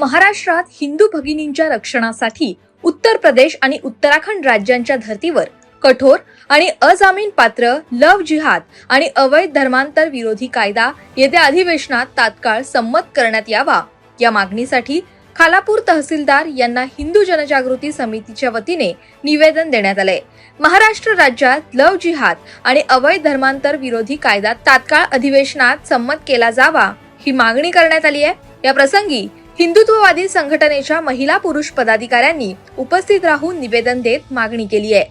महाराष्ट्रात हिंदू भगिनींच्या रक्षणासाठी उत्तर प्रदेश आणि उत्तराखंड राज्यांच्या धर्तीवर कठोर आणि अजामीन पात्र लव्ह जिहाद आणि अवैध धर्मांतर विरोधी कायदा येत्या अधिवेशनात तात्काळ संमत करण्यात यावा या मागणीसाठी खालापूर तहसीलदार यांना हिंदू जनजागृती समितीच्या वतीने निवेदन देण्यात आले। महाराष्ट्र राज्यात लव्ह जिहाद आणि अवैध धर्मांतर विरोधी कायदा तात्काळ अधिवेशनात संमत केला जावा ही मागणी करण्यात आली आहे। या प्रसंगी हिंदुत्ववादी संघटनेच्या महिला पुरुष पदाधिकाऱ्यांनी उपस्थित राहून निवेदन देत मागणी केली आहे।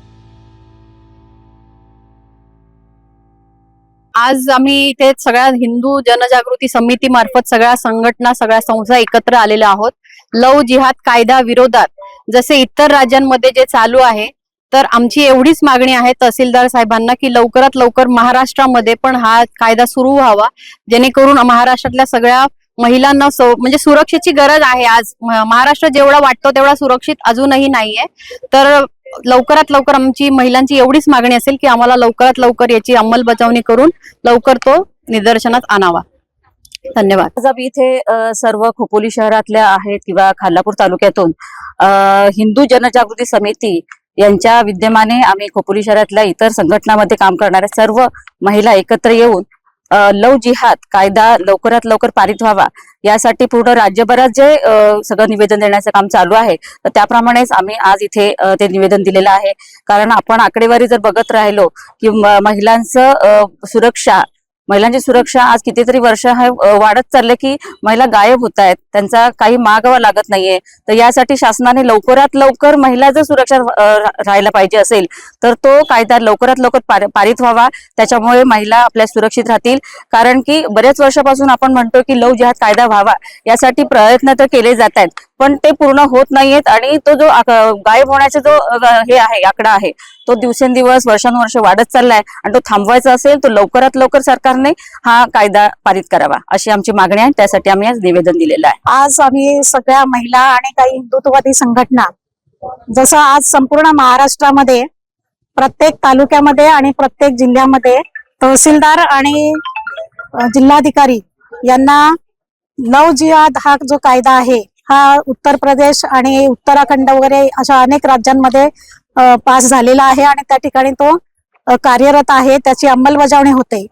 आज आम्ही इथे सगळ्या हिंदू जनजागृती समिती मार्फत सगळ्या संघटना सगळ्या संस्था एकत्र आलेल्या आहोत। लव्ह जिहाद कायदा विरोधात जसे इतर राज्यांमध्ये जे चालू आहे तर आमची एवढीच मागणी आहे तहसीलदार साहेबांना की लवकरात लवकर महाराष्ट्रामध्ये पण हा कायदा सुरू व्हावा, जेणेकरून महाराष्ट्रातल्या सगळ्या महिलांना म्हणजे सुरक्षेची गरज आहे। आज महाराष्ट्र जेवढा वाटतो तेवढा सुरक्षित अजूनही नाहीये। तर लवकरात लवकर आमची महिलांची एवढीच मागणी असेल की आम्हाला लवकरात लवकर याची अंमलबजावणी करून लवकर तो निदर्शनास आणावा। धन्यवाद। आज आम्ही इथे सर्व खोपोली शहरातल्या आहेत किंवा खालापूर तालुक्यातून हिंदू जनजागृती समिती यांच्या विद्यमाने आम्ही खोपोली शहरातल्या इतर संघटनांमध्ये काम करणाऱ्या सर्व महिला एकत्र येऊन लव्ह जिहाद कायदा लवकरात लवकर पारित व्हावा यासाठी पूर्ण राज्यभरात जे सगळं निवेदन देण्याचं काम चालू आहे तर त्याप्रमाणेच आम्ही आज इथे ते निवेदन दिलेलं आहे। कारण आपण आकडेवारी जर बघत राहिलो की महिलांची सुरक्षा आज कितीतरी वर्ष वाढत चालले की महिला गायब होत आहेत, त्यांचा काही मागावा लागत नाहीये। तर यासाठी शासनाने लवकरात लवकर महिला जर सुरक्षा राहायला पाहिजे असेल तर तो कायदा लवकरात लवकर पारित व्हावा, त्याच्यामुळे महिला आपल्या सुरक्षित राहतील। कारण की बरेच वर्षापासून आपण म्हणतो की लव्ह जिहाद कायदा व्हावा यासाठी प्रयत्न तर केले जात आहेत पण ते पूर्ण होत नाहीयेत आणि तो जो गायब होण्याचा जो हे आहे आकडा आहे तो दिवसेंदिवस वर्षानुवर्ष वाढत चाललाय आणि तो थांबवायचा असेल तर लवकरात लवकर सरकारने हा कायदा पारित करावा अशी आमची मागणी आहे। त्यासाठी आम्ही आज निवेदन दिलेलं आहे। आज आम्ही सगळ्या महिला आणि काही हिंदुत्ववादी संघटना जसं आज संपूर्ण महाराष्ट्रामध्ये प्रत्येक तालुक्यामध्ये आणि प्रत्येक जिल्ह्यामध्ये तहसीलदार आणि जिल्हाधिकारी यांना लव्ह जिहाद हा जो कायदा आहे हा उत्तर प्रदेश आणि उत्तराखंड वगैरे अशा अनेक राज्यांमध्ये पास झालेला आहे आणि त्या ठिकाणी तो कार्यरत आहे, त्याची अंमलबजावणी होते।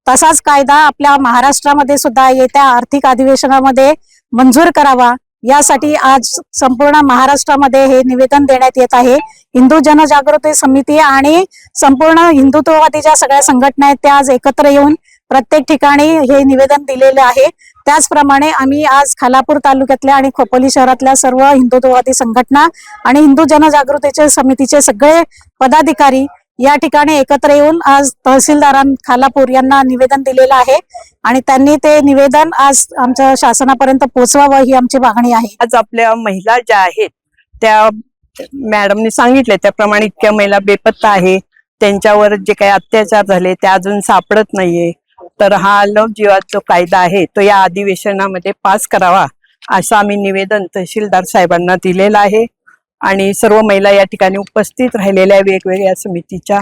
तसाच कायदा आपल्या महाराष्ट्रामध्ये सुद्धा येत्या आर्थिक अधिवेशनामध्ये मंजूर करावा यासाठी आज संपूर्ण महाराष्ट्रामध्ये हे निवेदन देण्यात येत आहे। हिंदू जनजागृती समिती आणि संपूर्ण हिंदुत्ववादी ज्या सगळ्या संघटना आहेत त्या आज एकत्र येऊन प्रत्येक ठिकाणी हे निवेदन दिलेले आहे। त्याचप्रमाणे आम्ही आज खालापूर तालुक्यातल्या आणि खोपोली शहरातल्या सर्व हिंदुत्ववादी संघटना आणि हिंदू जनजागृतीचे समितीचे सगळे पदाधिकारी या ठिकाणी एकत्र येऊन आज तहसीलदारां खालापूर यांना निवेदन दिलेलं आहे आणि त्यांनी ते निवेदन आज आमच्या शासनापर्यंत पोहोचवावं ही आमची मागणी आहे। आज आपल्या महिला ज्या आहेत त्या मॅडमने सांगितले त्याप्रमाणे इतक्या महिला बेपत्ता आहे, त्यांच्यावर जे काही अत्याचार झाले ते अजून सापडत नाहीये। तर हा लव्ह जिहाद जो कायदा आहे तो या अधिवेशनामध्ये पास करावा असं आम्ही निवेदन तहसीलदार साहेबांना दिलेलं आहे आणि सर्व महिला या ठिकाणी उपस्थित राहिलेल्या वेगवेगळ्या समितीच्या।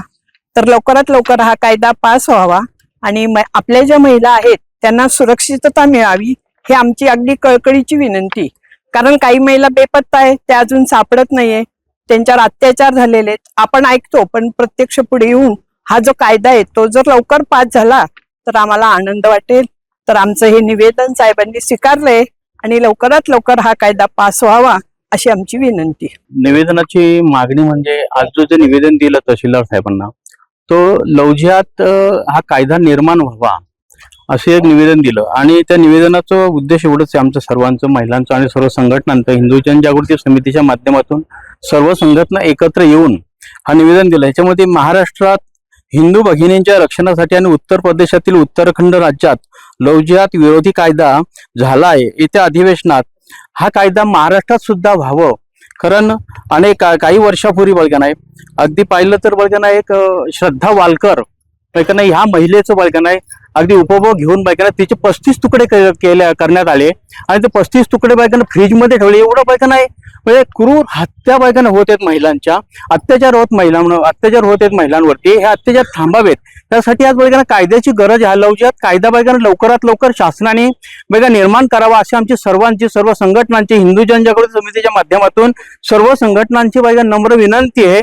तर लवकरात लवकर हा कायदा पास व्हावा आणि आपल्या ज्या महिला आहेत त्यांना सुरक्षितता मिळावी ही आमची अगदी कळकळीची विनंती। कारण काही महिला बेपत्ता आहे त्या अजून सापडत नाहीये, त्यांच्यावर अत्याचार झालेले आपण ऐकतो पण प्रत्यक्ष पुढे येऊन हा जो कायदा आहे तो जर लवकर पास झाला तर आम्हाला आनंद वाटेल। तर आमचं हे निवेदन साहेबांनी स्वीकारलंय आणि लवकरात लवकर हा कायदा पास व्हावा अशी आमची विनंती। निवेदनाची मागणी म्हणजे आज जो निवेदन दिलं तहसीलदार साहेबांना तो लव्ह जिहाद हा कायदा निर्माण व्हावा असे एक निवेदन दिलं आणि त्या निवेदनाचा उद्देश एवढंच आहे आमचं सर्वांचं, महिलांचं आणि सर्व संघटनांचं हिंदू जनजागृती समितीच्या माध्यमातून सर्व संघटना एकत्र येऊन हा निवेदन दिलं। याच्यामध्ये महाराष्ट्रात हिंदू भगिनींच्या रक्षणासाठी आणि उत्तर प्रदेशातील उत्तराखंड राज्यात लव्ह जिहाद विरोधी कायदा झाला आहे। येत्या अधिवेशनात हा कायदा महाराष्ट्रात सुद्धा व्हावं। कारण अनेक काही वर्षापूर्वी बघा नाही अगदी पाहिलं तर बघा नाही एक श्रद्धा वालकर बघा नाही ह्या महिलेचं बघा नाही अगदी उपभोग घेऊन बायकांना तिचे 35 तुकडे करण्यात आले आणि ते 35 तुकडे बायकांना फ्रीजमध्ये ठेवले. एवढं बायकांना म्हणजे क्रूर हत्या बायकांना होत आहेत, महिलांच्या अत्याचार होत आहेत महिलांवरती. हे अत्याचार थांबावेत त्यासाठी आज बायकांना कायद्याची गरज आहे. लव जिहाद कायदा बायकांना लवकरात लवकर शासनाने बायका निर्माण करावा अशी आमची सर्व संघटनांची, हिंदू जनजागृती समितीच्या माध्यमातून सर्व संघटनांची बायका नम्र विनंती आहे.